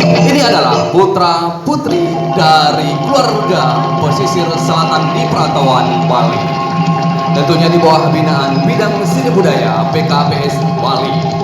Ini adalah putra putri dari keluarga pesisir selatan di Perantauan Bali. Tentunya di bawah binaan bidang seni budaya PKPS Bali.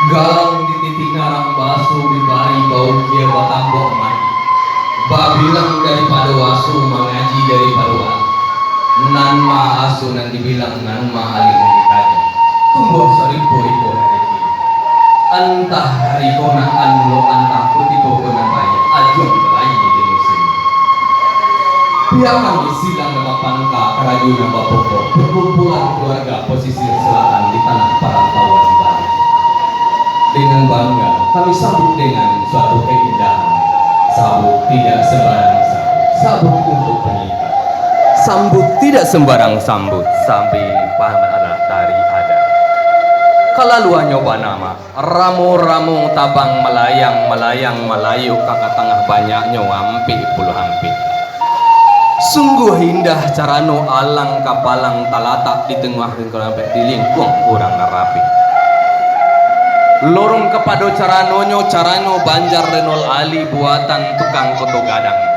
Galang di titik narang basu dibari bau kia batambok mai. Babilang daripada wasu mengaji daripada wal. Nan ma asu nan dibilang nan ma alim kaji. Tumbuh saripo iko hari. Antah hari kona anlo antah putiko kona bayi ajon belayi di musim. Biarkan silang nama pangka kerajaan nama pokok perkumpulan keluarga pesisir selatan di tanah Perantauan Bali. Dengan bangga kami sambut dengan suatu keindahan. Sambut tidak sembarang sambut untuk pengikat. Sambut tidak sembarang sambut sampai pahaman anak tari ada. Kalaluan nyoba nama ramu-ramu tabang melayang melayu kakak tengah banyaknya ampi puluh ampi. Sungguh indah carano alang kapalang talatak di tengah lingkungan di lingkung kurang narapi. Lorong kepada carano banjar renol ali buatan tukang koto gadang.